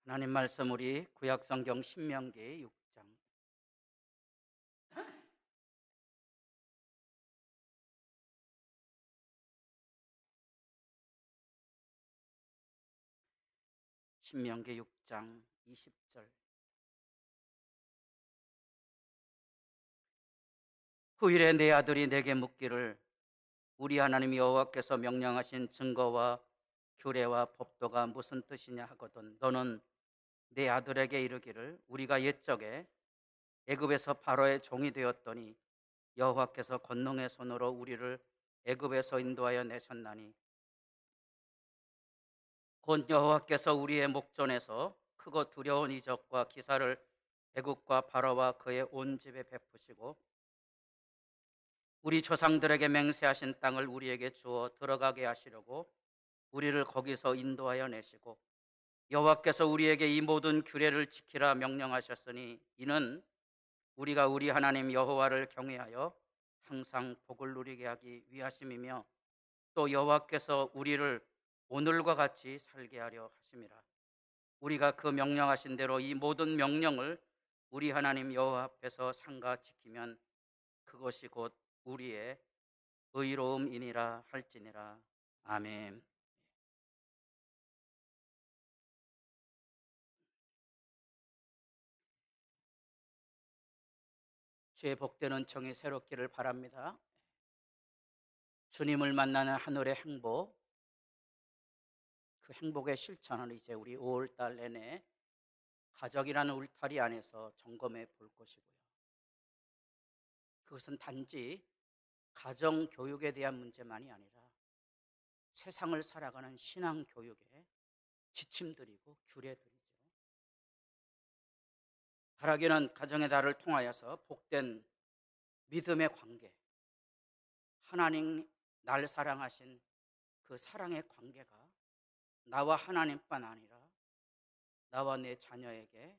하나님 말씀 우리 구약성경 신명기 6장 신명기 6장 20절. 후일에 내 아들이 내게 묻기를 우리 하나님 여호와께서 명령하신 증거와 규례와 법도가 무슨 뜻이냐 하거든 너는 내 아들에게 이르기를 우리가 옛적에 애굽에서 바로의 종이 되었더니 여호와께서 권능의 손으로 우리를 애굽에서 인도하여 내셨나니 곧 여호와께서 우리의 목전에서 크고 두려운 이적과 기사를 애국과 바로와 그의 온 집에 베푸시고 우리 조상들에게 맹세하신 땅을 우리에게 주어 들어가게 하시려고 우리를 거기서 인도하여 내시고 여호와께서 우리에게 이 모든 규례를 지키라 명령하셨으니 이는 우리가 우리 하나님 여호와를 경외하여 항상 복을 누리게 하기 위하심이며 또 여호와께서 우리를 오늘과 같이 살게 하려 하심이라. 우리가 그 명령하신 대로 이 모든 명령을 우리 하나님 여호와 앞에서 삼가 지키면 그것이 곧 우리의 의로움이니라 할지니라. 아멘. 주의 복되는 청이 새롭기를 바랍니다. 주님을 만나는 하늘의 행복, 그 행복의 실천을 이제 우리 5월달 내내 가족이라는 울타리 안에서 점검해 볼 것이고요. 그것은 단지 가정 교육에 대한 문제만이 아니라 세상을 살아가는 신앙 교육의 지침들이고 규례들이죠. 바라기는 가정의 달을 통하여서 복된 믿음의 관계, 하나님 날 사랑하신 그 사랑의 관계가 나와 하나님뿐 아니라 나와 내 자녀에게,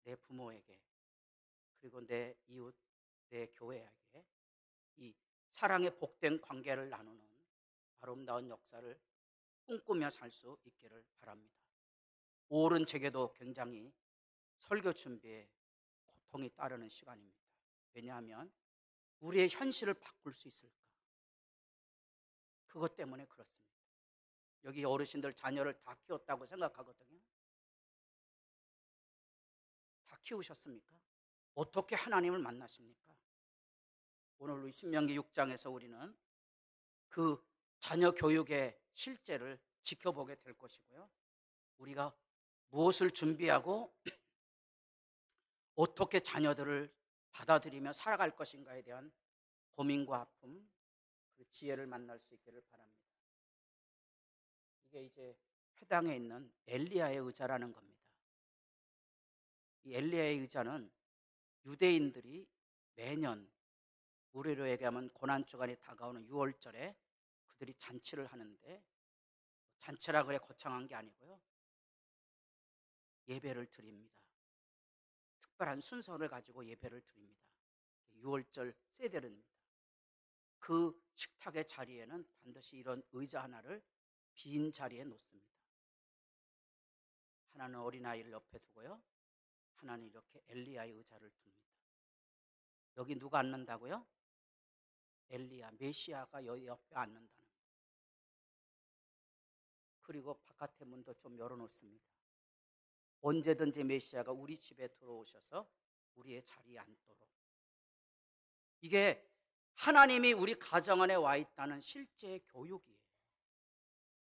내 부모에게, 그리고 내 이웃, 내 교회에게 이 사랑의 복된 관계를 나누는 아름다운 역사를 꿈꾸며 살 수 있기를 바랍니다. 5월은 제게도 굉장히 설교 준비에 고통이 따르는 시간입니다. 왜냐하면 우리의 현실을 바꿀 수 있을까? 그것 때문에 그렇습니다. 여기 어르신들 자녀를 다 키웠다고 생각하거든요. 다 키우셨습니까? 어떻게 하나님을 만나십니까? 오늘 우리 신명기 6장에서 우리는 그 자녀 교육의 실제를 지켜보게 될 것이고요. 우리가 무엇을 준비하고 어떻게 자녀들을 받아들이며 살아갈 것인가에 대한 고민과 아픔, 그 지혜를 만날 수 있기를 바랍니다. 이게 이제 회당에 있는 엘리야의 의자라는 겁니다. 이 엘리야의 의자는 유대인들이 매년 우리로 얘기하면 고난주간이 다가오는 6월절에 그들이 잔치를 하는데, 잔치라 그래 거창한 게 아니고요, 예배를 드립니다. 특별한 순서를 가지고 예배를 드립니다. 6월절 세대입니다. 그 식탁의 자리에는 반드시 이런 의자 하나를 빈 자리에 놓습니다. 하나는 어린아이를 옆에 두고요, 하나는 이렇게 엘리야의 의자를 둡니다. 여기 누가 앉는다고요? 엘리야, 메시아가 여기 옆에 앉는다는 거예요. 그리고 바깥의 문도 좀 열어놓습니다. 언제든지 메시아가 우리 집에 들어오셔서 우리의 자리에 앉도록. 이게 하나님이 우리 가정 안에 와 있다는 실제 교육이에요.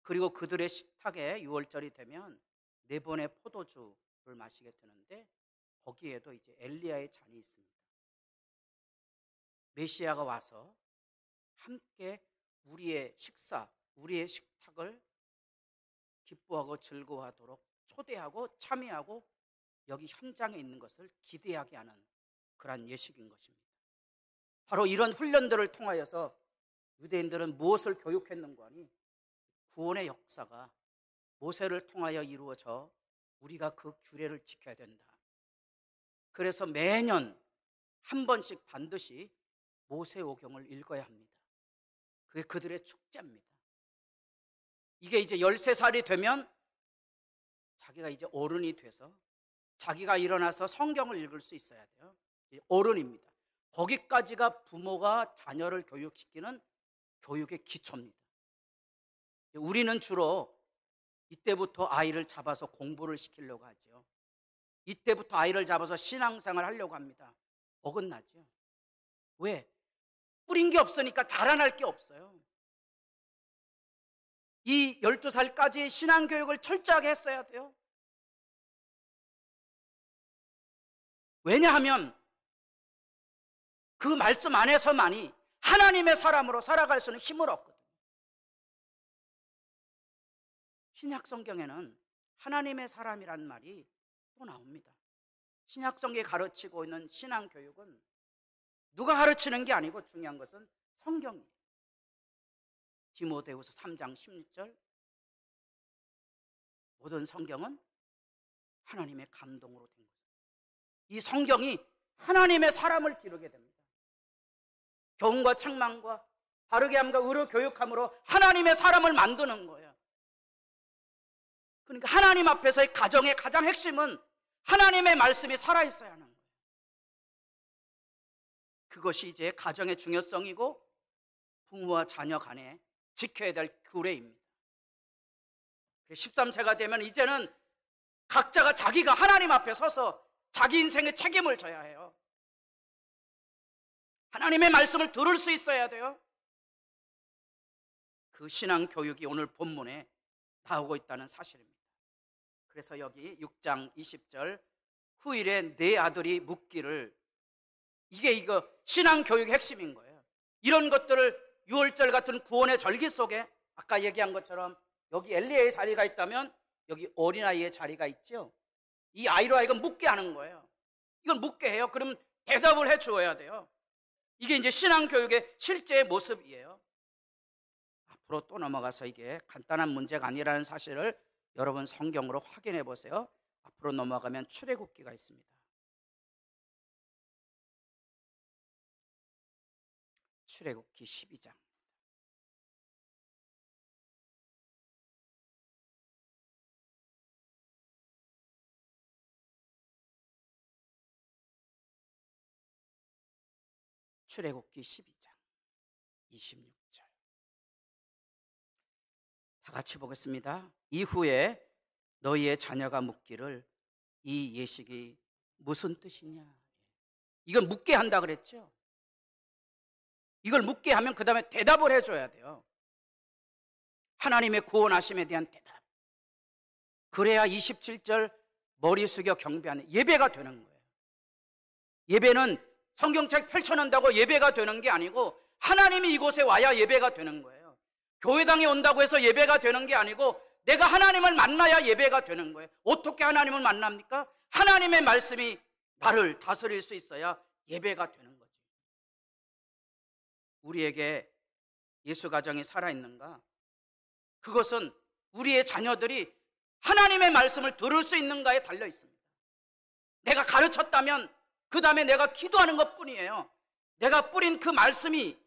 그리고 그들의 식탁에 6월절이 되면 4번의 포도주를 마시게 되는데 거기에도 이제 엘리야의 잔이 있습니다. 메시아가 와서 함께 우리의 식사, 우리의 식탁을 기뻐하고 즐거워하도록 초대하고 참여하고 여기 현장에 있는 것을 기대하게 하는 그러한 예식인 것입니다. 바로 이런 훈련들을 통하여서 유대인들은 무엇을 교육했는가 하니 구원의 역사가 모세를 통하여 이루어져 우리가 그 규례를 지켜야 된다. 그래서 매년 한 번씩 반드시 모세오경을 읽어야 합니다. 그게 그들의 축제입니다. 이게 이제 13살이 되면 자기가 이제 어른이 돼서 자기가 일어나서 성경을 읽을 수 있어야 돼요. 어른입니다. 거기까지가 부모가 자녀를 교육시키는 교육의 기초입니다. 우리는 주로 이때부터 아이를 잡아서 공부를 시키려고 하죠. 이때부터 아이를 잡아서 신앙생활 하려고 합니다. 어긋나죠. 왜? 뿌린 게 없으니까 자라날 게 없어요. 이 12살까지 신앙교육을 철저하게 했어야 돼요. 왜냐하면 그 말씀 안에서만이 하나님의 사람으로 살아갈 수 있는 힘을 얻거든요. 신약 성경에는 하나님의 사람이란 말이 또 나옵니다. 신약 성경에 가르치고 있는 신앙 교육은 누가 가르치는 게 아니고 중요한 것은 성경이에요. 디모데후서 3장 16절, 모든 성경은 하나님의 감동으로 된 거예요. 이 성경이 하나님의 사람을 기르게 됩니다. 교훈과 책망과 바르게 함과 의로 교육함으로 하나님의 사람을 만드는 거예요. 그러니까 하나님 앞에서의 가정의 가장 핵심은 하나님의 말씀이 살아있어야 하는 거예요. 그것이 이제 가정의 중요성이고 부모와 자녀 간에 지켜야 될 규례입니다. 13세가 되면 이제는 각자가 자기가 하나님 앞에 서서 자기 인생의 책임을 져야 해요. 하나님의 말씀을 들을 수 있어야 돼요. 그 신앙 교육이 오늘 본문에 나오고 있다는 사실입니다. 그래서 여기 6장 20절, 후일에 내 아들이 묻기를, 이거 신앙 교육의 핵심인 거예요. 이런 것들을 6월절 같은 구원의 절기 속에 아까 얘기한 것처럼 여기 엘리야의 자리가 있다면 여기 어린아이의 자리가 있죠. 이 아이로 하여금 묻게 하는 거예요. 이건 묻게 해요. 그럼 대답을 해 주어야 돼요. 이게 이제 신앙 교육의 실제 모습이에요. 앞으로 또 넘어가서 이게 간단한 문제가 아니라는 사실을 여러분 성경으로 확인해 보세요. 앞으로 넘어가면 출애굽기가 있습니다. 출애굽기 12장. 출애굽기 12장 26절. 다 같이 보겠습니다. 이후에 너희의 자녀가 묻기를 이 예식이 무슨 뜻이냐. 이건 묻게 한다 그랬죠. 이걸 묻게 하면 그 다음에 대답을 해줘야 돼요. 하나님의 구원하심에 대한 대답. 그래야 27절 머리 숙여 경배하는 예배가 되는 거예요. 예배는 성경책 펼쳐놓는다고 예배가 되는 게 아니고 하나님이 이곳에 와야 예배가 되는 거예요. 교회당에 온다고 해서 예배가 되는 게 아니고 내가 하나님을 만나야 예배가 되는 거예요. 어떻게 하나님을 만납니까? 하나님의 말씀이 나를 다스릴 수 있어야 예배가 되는 거죠. 우리에게 예수 가정이 살아있는가? 그것은 우리의 자녀들이 하나님의 말씀을 들을 수 있는가에 달려 있습니다. 내가 가르쳤다면 그 다음에 내가 기도하는 것뿐이에요. 내가 뿌린 그 말씀이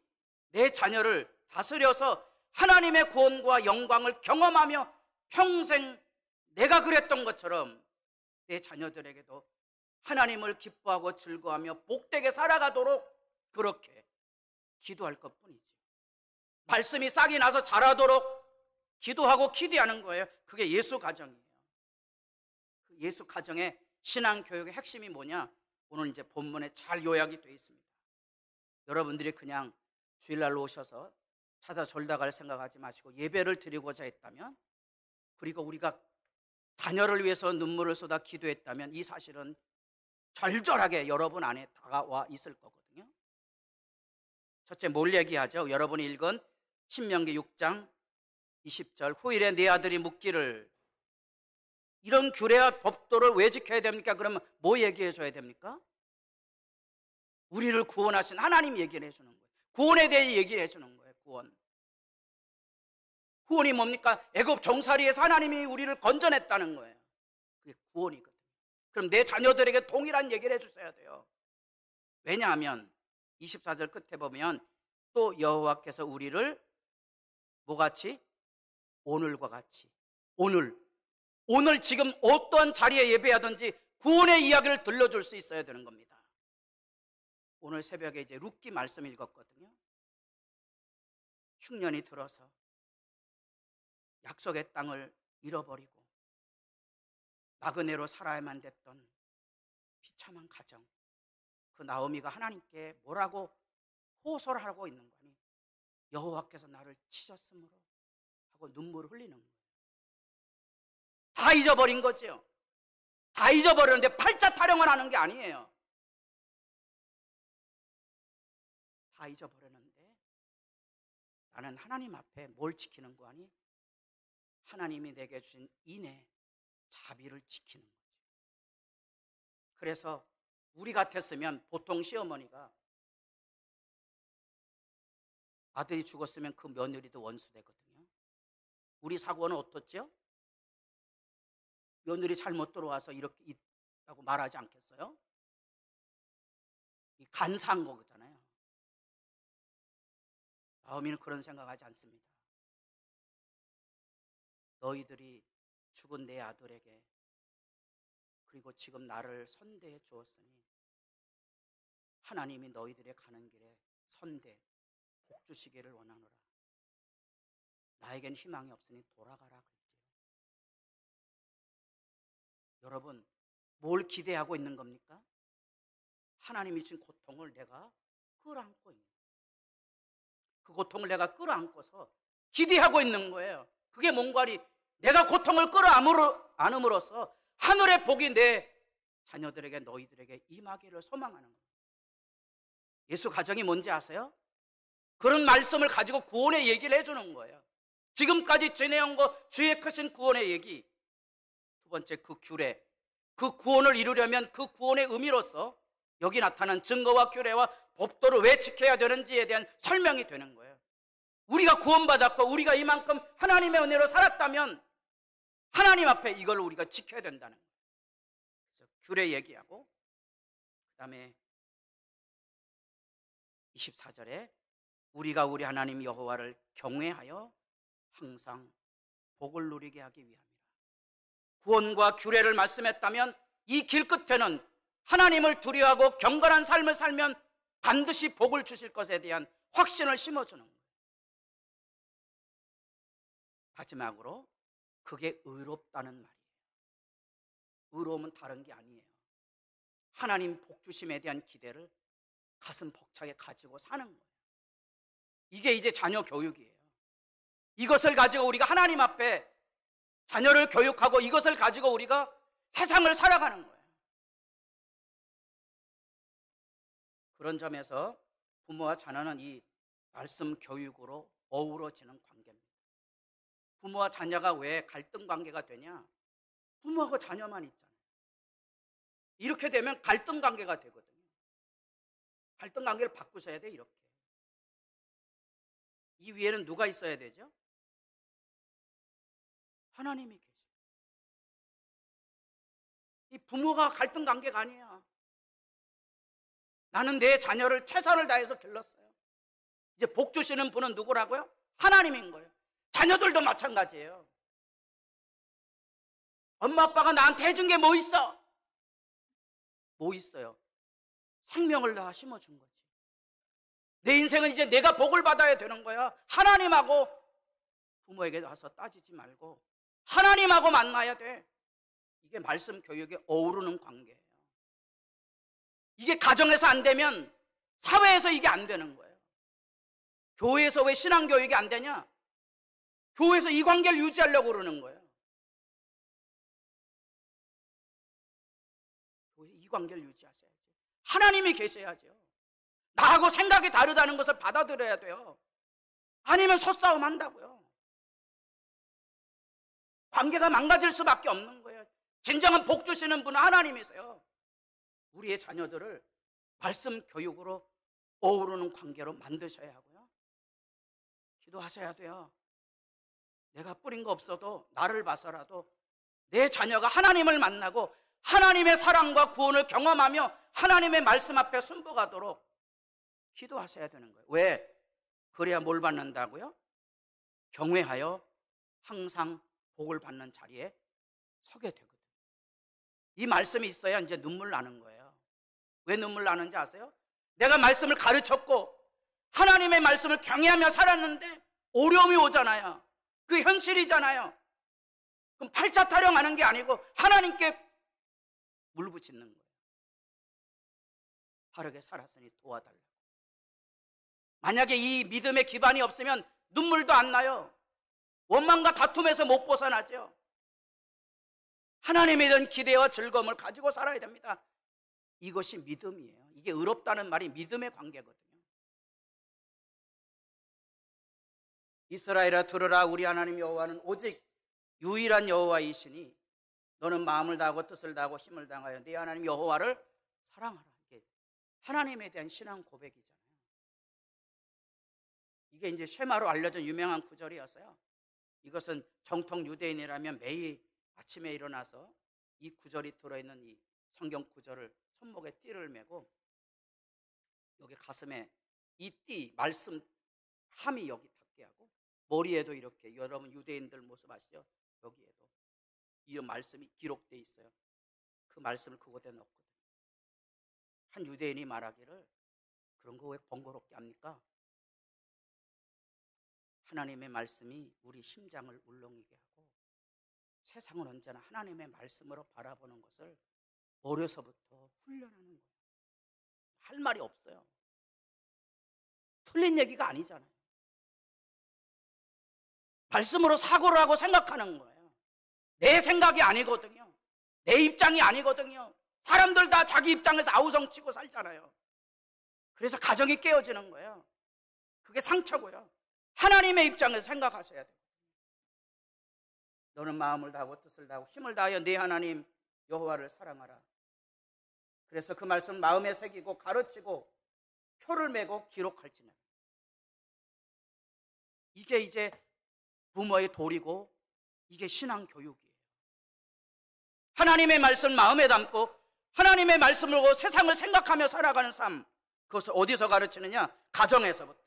내 자녀를 다스려서 하나님의 구원과 영광을 경험하며 평생 내가 그랬던 것처럼 내 자녀들에게도 하나님을 기뻐하고 즐거워하며 복되게 살아가도록 그렇게 기도할 것뿐이죠. 말씀이 싹이 나서 자라도록 기도하고 기대하는 거예요. 그게 예수 가정이에요. 예수 가정의 신앙 교육의 핵심이 뭐냐? 오늘 이제 본문에 잘 요약이 되어 있습니다. 여러분들이 그냥 주일날로 오셔서 찾아 졸다 갈 생각하지 마시고 예배를 드리고자 했다면, 그리고 우리가 자녀를 위해서 눈물을 쏟아 기도했다면 이 사실은 절절하게 여러분 안에 다가와 있을 거거든요. 첫째, 뭘 얘기하죠? 여러분이 읽은 신명기 6장 20절, 후일에 네 아들이 묻기를, 이런 규례와 법도를 왜 지켜야 됩니까? 그러면 뭐 얘기해 줘야 됩니까? 우리를 구원하신 하나님 얘기를 해주는 거예요. 구원에 대해 얘기를 해주는 거예요. 구원이 뭡니까? 애굽 종살이에서 하나님이 우리를 건져냈다는 거예요. 그게 구원이거든요. 그럼 내 자녀들에게 동일한 얘기를 해주셔야 돼요. 왜냐하면 24절 끝에 보면 또 여호와께서 우리를 뭐같이? 오늘과 같이. 오늘 지금 어떠한 자리에 예배하든지 구원의 이야기를 들려줄 수 있어야 되는 겁니다. 오늘 새벽에 이제 룻기 말씀 읽었거든요. 흉년이 들어서 약속의 땅을 잃어버리고 나그네로 살아야만 됐던 비참한 가정, 그 나오미가 하나님께 뭐라고 호소를 하고 있는 거니? 여호와께서 나를 치셨으므로 하고 눈물을 흘리는 거예요. 다 잊어버린 거죠. 다 잊어버렸는데 팔자 타령을 하는 게 아니에요. 다 잊어버렸는데 나는 하나님 앞에 뭘 지키는 거 아니? 하나님이 내게 주신 인애, 자비를 지키는 거죠. 그래서 우리 같았으면 보통 시어머니가 아들이 죽었으면 그 며느리도 원수 되거든요. 우리 사고는 어떻죠? 며느리 잘못 들어와서 이렇게 있다고 말하지 않겠어요? 간사한 거잖아요. 나오미는 그런 생각하지 않습니다. 너희들이 죽은 내 아들에게 그리고 지금 나를 선대해 주었으니 하나님이 너희들의 가는 길에 선대 복 주시기를 원하노라. 나에겐 희망이 없으니 돌아가라 그랬지요. 여러분, 뭘 기대하고 있는 겁니까? 하나님이 준 고통을 내가 끌어안고 있는 거예요. 그 고통을 내가 끌어안고서 기대하고 있는 거예요. 그게 뭔가리 내가 고통을 끌어안음으로써 하늘의 복이 내 자녀들에게 너희들에게 임하기를 소망하는 거예요. 예수 가정이 뭔지 아세요? 그런 말씀을 가지고 구원의 얘기를 해주는 거예요. 지금까지 지내온 거 주의 크신 구원의 얘기. 두 번째, 그 규례. 그 구원을 이루려면 그 구원의 의미로서 여기 나타난 증거와 규례와 법도를 왜 지켜야 되는지에 대한 설명이 되는 거예요. 우리가 구원받았고 우리가 이만큼 하나님의 은혜로 살았다면 하나님 앞에 이걸 우리가 지켜야 된다는 거예요. 그래서 규례 얘기하고 그 다음에 24절에 우리가 우리 하나님 여호와를 경외하여 항상 복을 누리게 하기 위함이라. 구원과 규례를 말씀했다면 이 길 끝에는 하나님을 두려워하고 경건한 삶을 살면 반드시 복을 주실 것에 대한 확신을 심어주는 거예요. 마지막으로 그게 의롭다는 말이에요. 의로움은 다른 게 아니에요. 하나님 복 주심에 대한 기대를 가슴 벅차게 가지고 사는 거예요. 이게 이제 자녀 교육이에요. 이것을 가지고 우리가 하나님 앞에 자녀를 교육하고 이것을 가지고 우리가 세상을 살아가는 거예요. 그런 점에서 부모와 자녀는 이 말씀 교육으로 어우러지는 관계입니다. 부모와 자녀가 왜 갈등 관계가 되냐? 부모하고 자녀만 있잖아요. 이렇게 되면 갈등 관계가 되거든요. 갈등 관계를 바꾸셔야 돼. 이렇게 이 위에는 누가 있어야 되죠? 하나님이 계세요. 이 부모가 갈등 관계가 아니야. 나는 내 자녀를 최선을 다해서 길렀어요. 이제 복 주시는 분은 누구라고요? 하나님인 거예요. 자녀들도 마찬가지예요. 엄마 아빠가 나한테 해준 게 뭐 있어? 뭐 있어요? 생명을 다 심어준 거지. 내 인생은 이제 내가 복을 받아야 되는 거야. 하나님하고 부모에게 와서 따지지 말고 하나님하고 만나야 돼. 이게 말씀 교육에 어우르는 관계예요. 이게 가정에서 안 되면 사회에서 이게 안 되는 거예요. 교회에서 왜 신앙교육이 안 되냐? 교회에서 이 관계를 유지하려고 그러는 거예요. 교회 이 관계를 유지하셔야지. 하나님이 계셔야죠. 나하고 생각이 다르다는 것을 받아들여야 돼요. 아니면 소싸움 한다고요. 관계가 망가질 수밖에 없는 거예요. 진정한 복 주시는 분은 하나님이세요. 우리의 자녀들을 말씀 교육으로 어우르는 관계로 만드셔야 하고요. 기도하셔야 돼요. 내가 뿌린 거 없어도 나를 봐서라도 내 자녀가 하나님을 만나고 하나님의 사랑과 구원을 경험하며 하나님의 말씀 앞에 순복하도록 기도하셔야 되는 거예요. 왜? 그래야 뭘 받는다고요? 경외하여 항상 복을 받는 자리에 서게 되거든요. 이 말씀이 있어야 이제 눈물 나는 거예요. 왜 눈물 나는지 아세요? 내가 말씀을 가르쳤고 하나님의 말씀을 경외하며 살았는데 어려움이 오잖아요. 그게 현실이잖아요. 그럼 팔자 타령하는 게 아니고 하나님께 물부짖는 거예요. 바르게 살았으니 도와달라고. 만약에 이 믿음의 기반이 없으면 눈물도 안 나요. 원망과 다툼에서 못 벗어나죠. 하나님에 대한 기대와 즐거움을 가지고 살아야 됩니다. 이것이 믿음이에요. 이게 의롭다는 말이 믿음의 관계거든요. 이스라엘아 들으라, 우리 하나님 여호와는 오직 유일한 여호와이시니 너는 마음을 다하고 뜻을 다하고 힘을 다하여 네 하나님 여호와를 사랑하라. 이게 하나님에 대한 신앙 고백이잖아요. 이게 이제 쉐마로 알려진 유명한 구절이었어요. 이것은 정통 유대인이라면 매일 아침에 일어나서 이 구절이 들어있는 이 성경 구절을 손목에 띠를 메고 여기 가슴에 이 띠 말씀 함이 여기 닿게 하고 머리에도 이렇게, 여러분 유대인들 모습 아시죠? 여기에도 이 말씀이 기록되어 있어요. 그 말씀을 그곳에 넣거든요. 한 유대인이 말하기를 그런 거 왜 번거롭게 합니까? 하나님의 말씀이 우리 심장을 울렁이게 하고 세상은 언제나 하나님의 말씀으로 바라보는 것을 어려서부터 훈련하는 거예요. 할 말이 없어요. 틀린 얘기가 아니잖아요. 말씀으로 사고를 하고 생각하는 거예요. 내 생각이 아니거든요. 내 입장이 아니거든요. 사람들 다 자기 입장에서 아우성치고 살잖아요. 그래서 가정이 깨어지는 거예요. 그게 상처고요. 하나님의 입장에서 생각하셔야 돼요. 너는 마음을 다하고 뜻을 다하고 힘을 다하여 네 하나님 여호와를 사랑하라. 그래서 그 말씀 마음에 새기고 가르치고 표를 메고 기록할지니라. 이게 이제 부모의 도리고 이게 신앙 교육이에요. 하나님의 말씀 마음에 담고 하나님의 말씀으로 세상을 생각하며 살아가는 삶, 그것을 어디서 가르치느냐? 가정에서부터.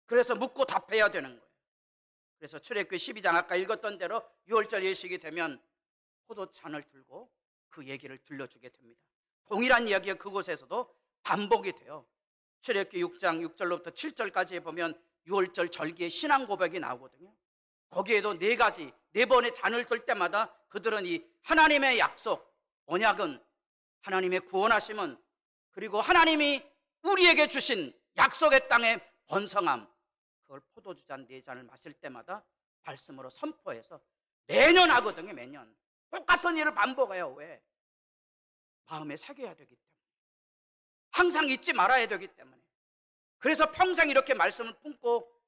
그래서 묻고 답해야 되는 거예요. 그래서 출애굽기 12장 아까 읽었던 대로 6월절 예식이 되면 포도잔을 들고 그 얘기를 들려주게 됩니다. 동일한 이야기가 그곳에서도 반복이 돼요. 출애굽기 6장 6절로부터 7절까지 보면 6월절 절기의 신앙 고백이 나오거든요. 거기에도 네 가지, 네 번의 잔을 들 때마다 그들은 이 하나님의 약속, 언약은 하나님의 구원하심은, 그리고 하나님이 우리에게 주신 약속의 땅의 번성함, 그걸 포도주잔 네 잔을 마실 때마다 말씀으로 선포해서 매년 하거든요. 매년 똑같은 일을 반복해요. 왜? 마음에 새겨야 되기 때문에, 항상 잊지 말아야 되기 때문에. 그래서 평생 이렇게 말씀을 품고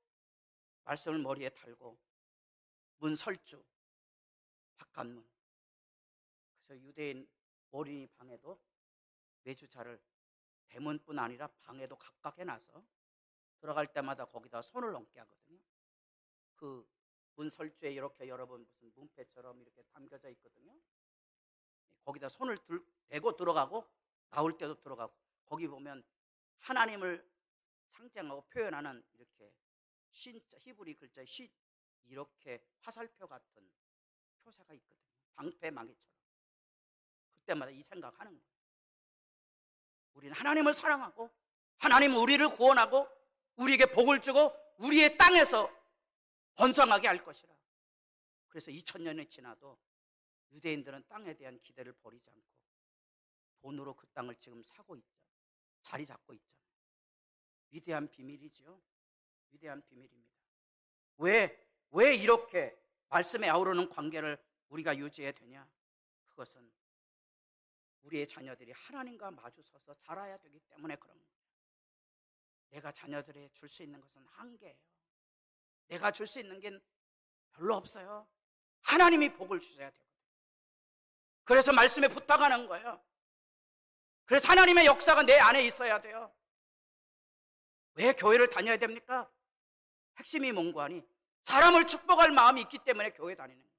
말씀을 머리에 달고 문 설주, 바깥문. 그래서 유대인 어린이 방에도 매주차를 대문뿐 아니라 방에도 각각 해놔서 들어갈 때마다 거기다 손을 얹게 하거든요. 그 문 설주에 이렇게 여러분 무슨 문패처럼 이렇게 담겨져 있거든요. 거기다 손을 대고 들어가고 나올 때도 들어가고, 거기 보면 하나님을 상징하고 표현하는 이렇게 신자, 히브리 글자 쉿, 이렇게 화살표 같은 표사가 있거든요. 방패망이처럼. 그때마다 이 생각하는 거예요. 우리는 하나님을 사랑하고 하나님은 우리를 구원하고 우리에게 복을 주고 우리의 땅에서 번성하게 할 것이라. 그래서 2000년이 지나도 유대인들은 땅에 대한 기대를 버리지 않고 돈으로 그 땅을 지금 사고 있죠. 자리 잡고 있잖아요. 위대한 비밀이지요. 위대한 비밀입니다. 왜 이렇게 말씀에 아우르는 관계를 우리가 유지해야 되냐? 그것은 우리의 자녀들이 하나님과 마주서서 자라야 되기 때문에 그런 거예요. 내가 자녀들에게 줄 수 있는 것은 한계예요. 내가 줄 수 있는 게 별로 없어요. 하나님이 복을 주셔야 되거든요. 그래서 말씀에 부탁하는 거예요. 그래서 하나님의 역사가 내 안에 있어야 돼요. 왜 교회를 다녀야 됩니까? 핵심이 뭔고 하니 사람을 축복할 마음이 있기 때문에 교회 다니는 거예요.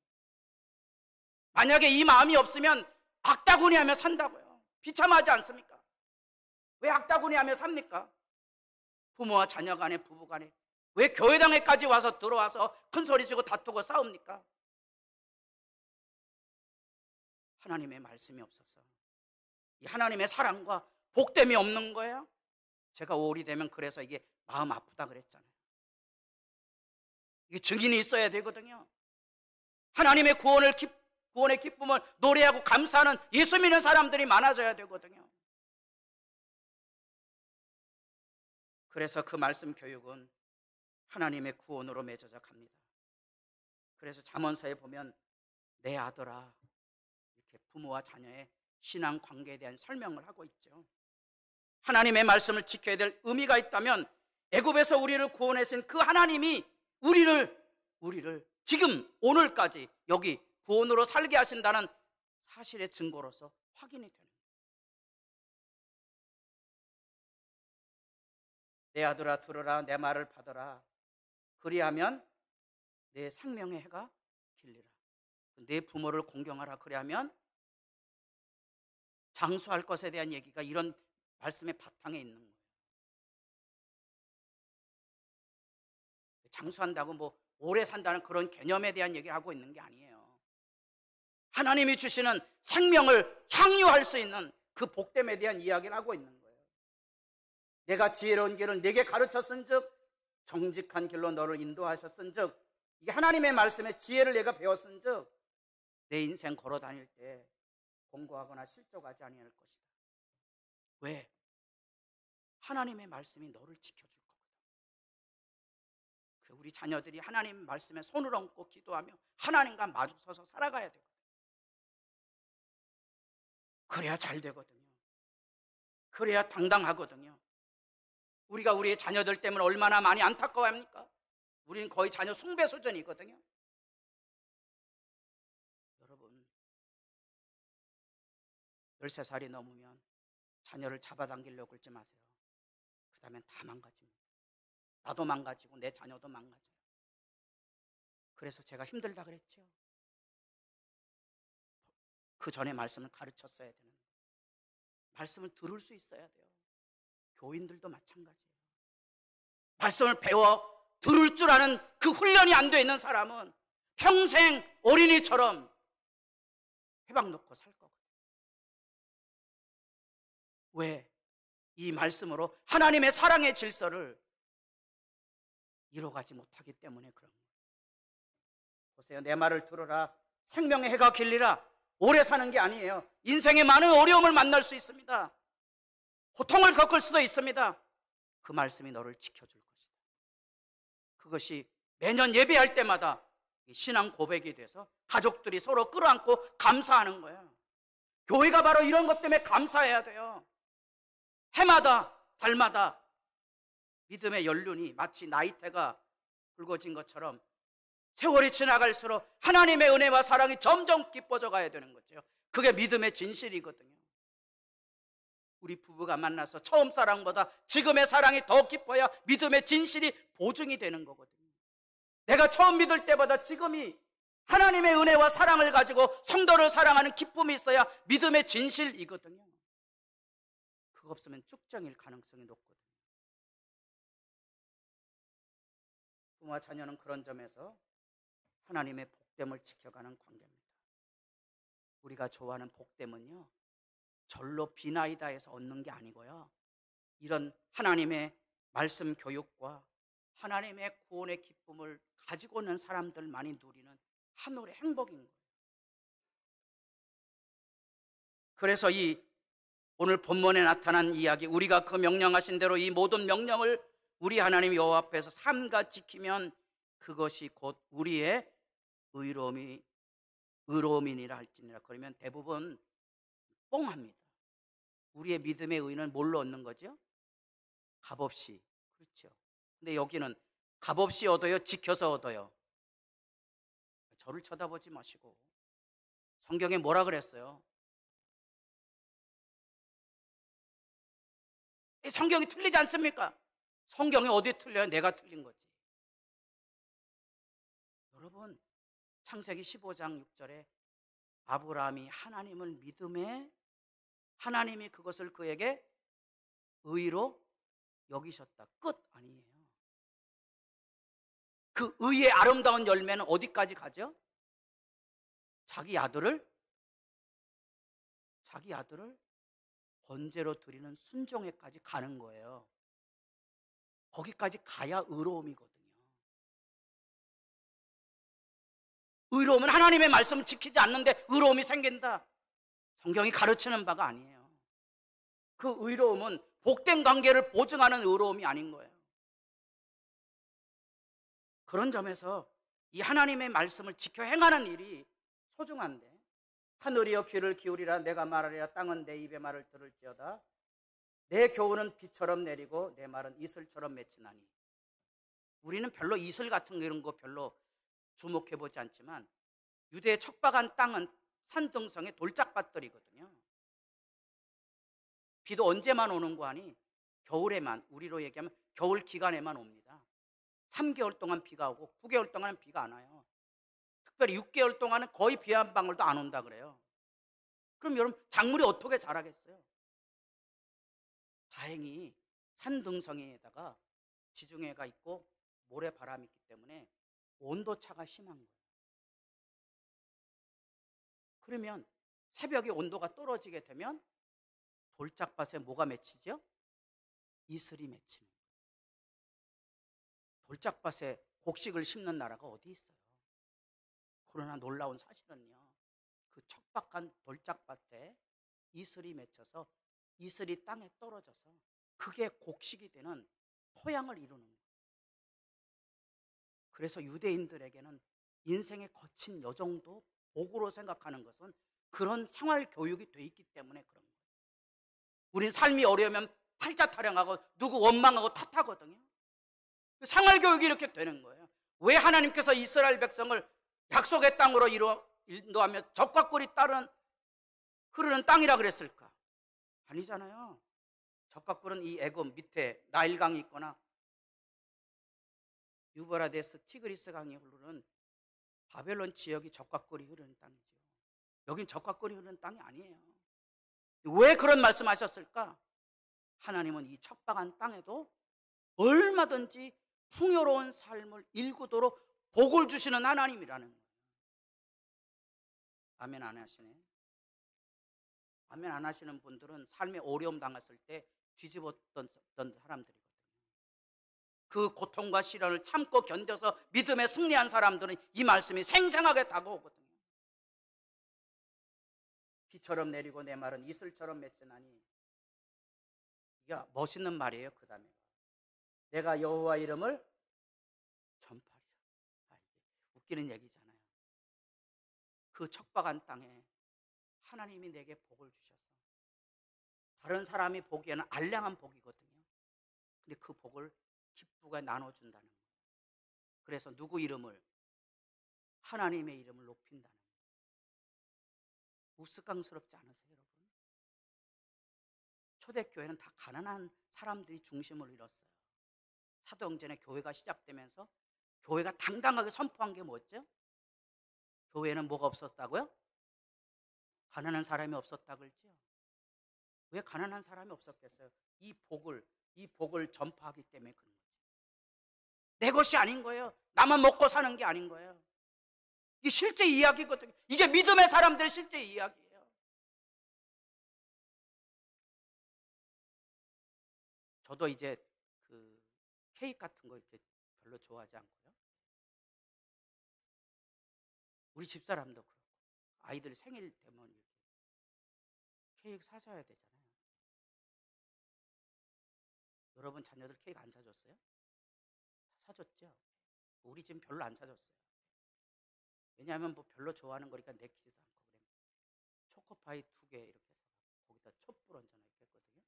만약에 이 마음이 없으면 악다구니 하며 산다고요. 비참하지 않습니까? 왜 악다구니 하며 삽니까? 부모와 자녀 간에, 부부 간에 왜 교회당에까지 와서 들어와서 큰 소리 치고 다투고 싸웁니까? 하나님의 말씀이 없어서 이 하나님의 사랑과 복됨이 없는 거예요. 제가 5월이 되면 그래서 이게 마음 아프다 그랬잖아요. 이게 증인이 있어야 되거든요. 하나님의 구원의 기쁨을 노래하고 감사하는 예수 믿는 사람들이 많아져야 되거든요. 그래서 그 말씀 교육은 하나님의 구원으로 맺어져 갑니다. 그래서 잠언서에 보면 내 아들아, 이렇게 부모와 자녀의 신앙 관계에 대한 설명을 하고 있죠. 하나님의 말씀을 지켜야 될 의미가 있다면 애굽에서 우리를 구원하신 그 하나님이 우리를 지금 오늘까지 여기 구원으로 살게 하신다는 사실의 증거로서 확인이 되는 거예요. 내 아들아 들으라, 내 말을 받아라. 그리하면 내 생명의 해가 길리라. 내 부모를 공경하라. 그리하면 장수할 것에 대한 얘기가 이런 말씀의 바탕에 있는 거예요. 장수한다고 뭐 오래 산다는 그런 개념에 대한 얘기를 하고 있는 게 아니에요. 하나님이 주시는 생명을 향유할 수 있는 그 복됨에 대한 이야기를 하고 있는 거예요. 내가 지혜로운 길을 네게 가르쳤은즉 정직한 길로 너를 인도하셨은즉, 이게 하나님의 말씀에 지혜를 내가 배웠은즉 내 인생 걸어 다닐 때 공고하거나 실족하지 아니할 것이다. 왜? 하나님의 말씀이 너를 지켜줄 거거든. 우리 자녀들이 하나님 말씀에 손을 얹고 기도하며 하나님과 마주서서 살아가야 되거든. 그래야 잘 되거든요. 그래야 당당하거든요. 우리가 우리의 자녀들 때문에 얼마나 많이 안타까워합니까? 우리는 거의 자녀 숭배 수준이거든요. 여러분, 13살이 넘으면 자녀를 잡아당기려고 그러지 마세요. 그 다음엔 다 망가집니다. 나도 망가지고 내 자녀도 망가져요. 그래서 제가 힘들다 그랬죠. 그 전에 말씀을 가르쳤어야 되는 거예요. 말씀을 들을 수 있어야 돼요. 교인들도 마찬가지예요. 말씀을 배워 들을 줄 아는 그 훈련이 안 돼 있는 사람은 평생 어린이처럼 회방 놓고 살 거거든요. 왜? 이 말씀으로 하나님의 사랑의 질서를 이뤄가지 못하기 때문에 그런 거예요. 보세요. 내 말을 들어라. 생명의 해가 길리라. 오래 사는 게 아니에요. 인생에 많은 어려움을 만날 수 있습니다. 고통을 겪을 수도 있습니다. 그 말씀이 너를 지켜줄 것이다. 그것이 매년 예배할 때마다 신앙 고백이 돼서 가족들이 서로 끌어안고 감사하는 거예요. 교회가 바로 이런 것 때문에 감사해야 돼요. 해마다 달마다 믿음의 연륜이 마치 나이테가 붉어진 것처럼 세월이 지나갈수록 하나님의 은혜와 사랑이 점점 깊어져 가야 되는 거죠. 그게 믿음의 진실이거든요. 우리 부부가 만나서 처음 사랑보다 지금의 사랑이 더 깊어야 믿음의 진실이 보증이 되는 거거든요. 내가 처음 믿을 때보다 지금이 하나님의 은혜와 사랑을 가지고 성도를 사랑하는 기쁨이 있어야 믿음의 진실이거든요. 그거 없으면 쭉정일 가능성이 높거든요. 부모와 자녀는 그런 점에서 하나님의 복됨을 지켜가는 관계입니다. 우리가 좋아하는 복됨은요, 절로 비나이다 해서 얻는 게 아니고요, 이런 하나님의 말씀 교육과 하나님의 구원의 기쁨을 가지고 있는 사람들만이 누리는 하늘의 행복인 거예요. 그래서 이 오늘 본문에 나타난 이야기, 우리가 그 명령하신 대로 이 모든 명령을 우리 하나님 여호와 앞에서 삼가 지키면 그것이 곧 우리의 의로움이니라 할지니라. 그러면 대부분 뽕합니다. 우리의 믿음의 의는 뭘로 얻는 거죠? 값없이. 그렇죠. 근데 여기는 값없이 얻어요? 지켜서 얻어요? 저를 쳐다보지 마시고 성경에 뭐라 그랬어요? 성경이 틀리지 않습니까? 성경이 어디 틀려요? 내가 틀린 거지. 여러분, 창세기 15장 6절에 아브라함이 하나님을 믿음에 하나님이 그것을 그에게 의로 여기셨다. 끝 아니에요. 그 의의 아름다운 열매는 어디까지 가죠? 자기 아들을 자기 아들을 번제로 드리는 순종에까지 가는 거예요. 거기까지 가야 의로움이거든요. 의로움은 하나님의 말씀을 지키지 않는데 의로움이 생긴다. 성경이 가르치는 바가 아니에요. 그 의로움은 복된 관계를 보증하는 의로움이 아닌 거예요. 그런 점에서 이 하나님의 말씀을 지켜 행하는 일이 소중한데, 하늘이여 귀를 기울이라 내가 말하리라 땅은 내 입의 말을 들을지어다. 내 교훈은 비처럼 내리고 내 말은 이슬처럼 맺히나니. 우리는 별로 이슬 같은 이런 거 별로 주목해 보지 않지만 유대의 척박한 땅은 산등성의 돌짝밭들이거든요. 비도 언제만 오는 거 아니? 겨울에만, 우리로 얘기하면 겨울 기간에만 옵니다. 3개월 동안 비가 오고 9개월 동안은 비가 안 와요. 특별히 6개월 동안은 거의 비 한 방울도 안 온다 그래요. 그럼 여러분 작물이 어떻게 자라겠어요? 다행히 산등성에다가 지중해가 있고 모래바람이 있기 때문에 온도차가 심한 거예요. 그러면 새벽에 온도가 떨어지게 되면 돌짝밭에 뭐가 맺히죠? 이슬이 맺히는 거예요. 돌짝밭에 곡식을 심는 나라가 어디 있어요? 그러나 놀라운 사실은요, 그 척박한 돌짝밭에 이슬이 맺혀서 이슬이 땅에 떨어져서 그게 곡식이 되는 토양을 이루는 거예요. 그래서 유대인들에게는 인생의 거친 여정도 복으로 생각하는 것은 그런 생활 교육이 돼 있기 때문에 그런 거예요. 우린 삶이 어려우면 팔자 타령하고 누구 원망하고 탓하거든요. 생활 교육이 이렇게 되는 거예요. 왜 하나님께서 이스라엘 백성을 약속의 땅으로 인도하며 적과 꿀이 따르는 흐르는 땅이라 그랬을까? 아니잖아요. 적과 꿀은 이 애굽 밑에 나일강이 있거나 유브라데스 티그리스 강이 흐르는 바벨론 지역이 적과 꿀이 흐르는 땅이죠. 여긴 적과 꿀이 흐르는 땅이 아니에요. 왜 그런 말씀하셨을까? 하나님은 이 척박한 땅에도 얼마든지 풍요로운 삶을 일구도록 복을 주시는 하나님이라는 거예요. 아멘 안 하시네. 아멘 안 하시는 분들은 삶에 어려움 당했을 때 뒤집었던 사람들이거든요. 그 고통과 시련을 참고 견뎌서 믿음에 승리한 사람들은 이 말씀이 생생하게 다가오거든요. 비처럼 내리고 내 말은 이슬처럼 맺히나니. 이게 멋있는 말이에요. 그 다음에 내가 여호와 이름을 전파리라. 웃기는 얘기잖아요. 그 척박한 땅에 하나님이 내게 복을 주셔서 다른 사람이 보기에는 알량한 복이거든요. 근데 그 복을 기쁘게 나눠준다는 거예요. 그래서 누구 이름을? 하나님의 이름을 높인다는 거예요. 우스꽝스럽지 않으세요, 여러분? 초대교회는 다 가난한 사람들이 중심을 이뤘어요. 사도행전에 교회가 시작되면서 교회가 당당하게 선포한 게 뭐였죠? 교회에는 뭐가 없었다고요? 가난한 사람이 없었다 그랬죠. 왜 가난한 사람이 없었겠어요? 이 복을 전파하기 때문에 그런 거죠. 내 것이 아닌 거예요. 나만 먹고 사는 게 아닌 거예요. 이게 실제 이야기거든요. 이게 믿음의 사람들의 실제 이야기예요. 저도 이제 그 케이크 같은 거 이렇게 별로 좋아하지 않고요. 우리 집사람도 그렇고 아이들 생일 되면 이렇게 케이크 사줘야 되잖아요. 여러분 자녀들 케이크 안 사줬어요? 사줬죠? 우리 집은 별로 안 사줬어요. 왜냐하면 뭐 별로 좋아하는 거니까 내키지도 않고 그래. 초코파이 2개 이렇게 사서 거기다 촛불 얹어놔 있겠거든요.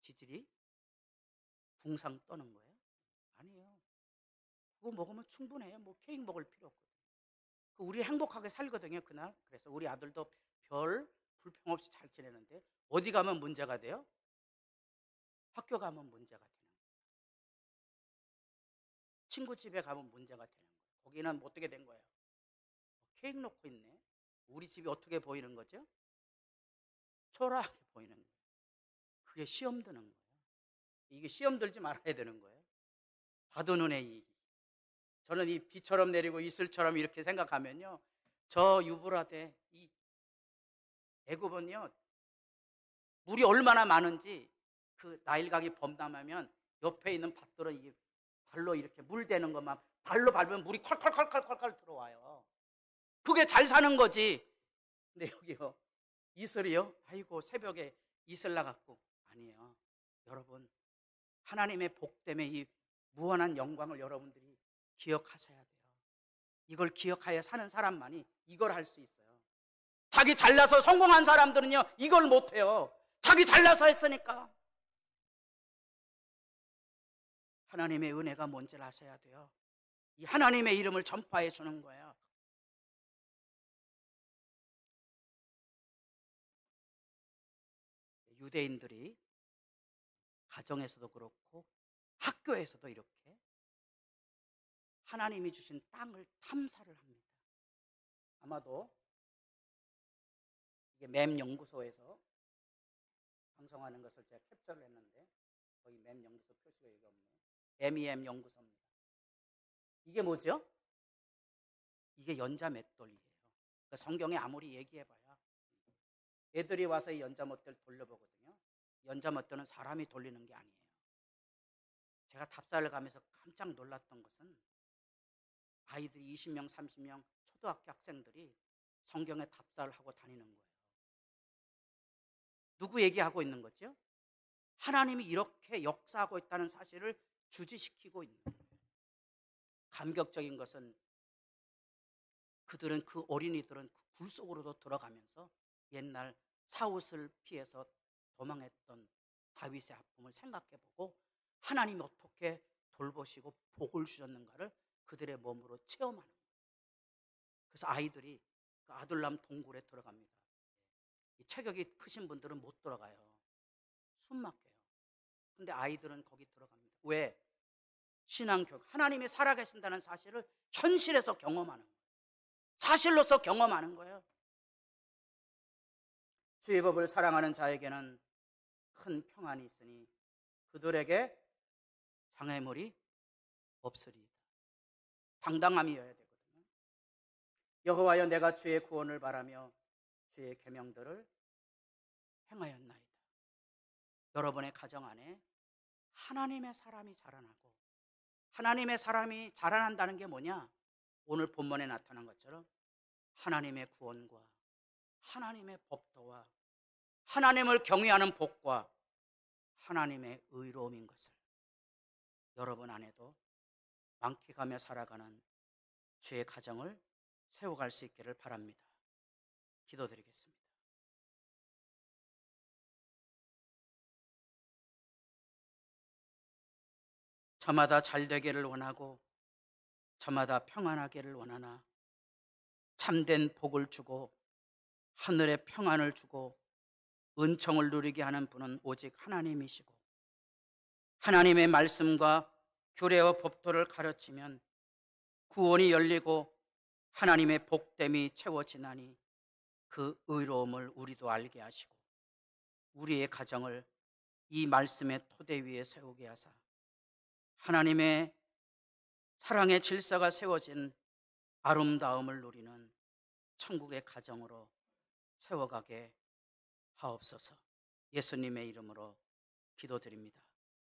지질이 궁상 떠는 거예요? 아니에요. 그거 먹으면 충분해요. 뭐 케이크 먹을 필요 없거든요. 우리 행복하게 살거든요, 그날. 그래서 우리 아들도 별 불평 없이 잘 지내는데 어디 가면 문제가 돼요? 학교 가면 문제가 되는 거예요. 친구 집에 가면 문제가 되는 거예요. 거기는 어떻게 된 거예요? 케이크 놓고 있네. 우리 집이 어떻게 보이는 거죠? 초라하게 보이는 거예요. 그게 시험 드는 거예요. 이게 시험 들지 말아야 되는 거예요. 봐도 눈에 이. 저는 이 비처럼 내리고 이슬처럼 이렇게 생각하면요, 저 유브라데 이 애굽은요, 물이 얼마나 많은지 그 나일강이 범람하면 옆에 있는 밭들은 이게 발로 이렇게 물 대는 것만 발로 밟으면 물이 콸콸콸콸콸 들어와요. 그게 잘 사는 거지. 근데 여기요, 이슬이요? 아이고, 새벽에 이슬 나갖고. 아니에요. 여러분, 하나님의 복 때문에 이 무한한 영광을 여러분들이 기억하셔야 돼요. 이걸 기억하여 사는 사람만이 이걸 할 수 있어요. 자기 잘나서 성공한 사람들은요, 이걸 못해요. 자기 잘나서 했으니까. 하나님의 은혜가 뭔지를 아셔야 돼요. 이 하나님의 이름을 전파해 주는 거예요. 유대인들이 가정에서도 그렇고 학교에서도 이렇게 하나님이 주신 땅을 탐사를 합니다. 아마도 이게 맴 연구소에서 방송하는 것을 제가 캡처를 했는데 거기 맴 연구소 표시가 여기 없네요. MEM 연구소입니다. 이게 뭐죠? 이게 연자 맷돌이에요. 그러니까 성경에 아무리 얘기해봐야 애들이 와서 이 연자 맷돌 돌려보거든요. 연자 맷돌은 사람이 돌리는 게 아니에요. 제가 답사를 가면서 깜짝 놀랐던 것은 아이들이 20명, 30명 초등학교 학생들이 성경에 답사를 하고 다니는 거예요. 누구 얘기하고 있는 거죠? 하나님이 이렇게 역사하고 있다는 사실을 주지시키고 있는 거예요. 감격적인 것은 그들은 그 어린이들은 그 불 속으로도 들어가면서 옛날 사웃을 피해서 도망했던 다윗의 아픔을 생각해보고 하나님이 어떻게 돌보시고 복을 주셨는가를 그들의 몸으로 체험하는 거예요. 그래서 아이들이 그 아둘람 동굴에 들어갑니다. 이 체격이 크신 분들은 못 들어가요. 숨 막혀요. 근데 아이들은 거기 들어갑니다. 왜? 신앙교육, 하나님이 살아계신다는 사실을 현실에서 경험하는 거예요. 사실로서 경험하는 거예요. 주의 법을 사랑하는 자에게는 큰 평안이 있으니 그들에게 장애물이 없으리이다. 당당함이어야 되거든요. 여호와여, 내가 주의 구원을 바라며 주의 계명들을 행하였나이다. 여러분의 가정 안에 하나님의 사람이 자라나고, 하나님의 사람이 자라난다는 게 뭐냐? 오늘 본문에 나타난 것처럼 하나님의 구원과 하나님의 법도와 하나님을 경외하는 복과 하나님의 의로움인 것을 여러분 안에도 만끽하며 살아가는 주의 가정을 세워갈 수 있기를 바랍니다. 기도드리겠습니다. 저마다 잘 되기를 원하고 저마다 평안하기를 원하나 참된 복을 주고 하늘의 평안을 주고 은총을 누리게 하는 분은 오직 하나님이시고, 하나님의 말씀과 규례와 법도를 가르치면 구원이 열리고 하나님의 복됨이 채워지나니 그 의로움을 우리도 알게 하시고 우리의 가정을 이 말씀의 토대 위에 세우게 하사 하나님의 사랑의 질서가 세워진 아름다움을 누리는 천국의 가정으로 세워가게 하옵소서. 예수님의 이름으로 기도드립니다.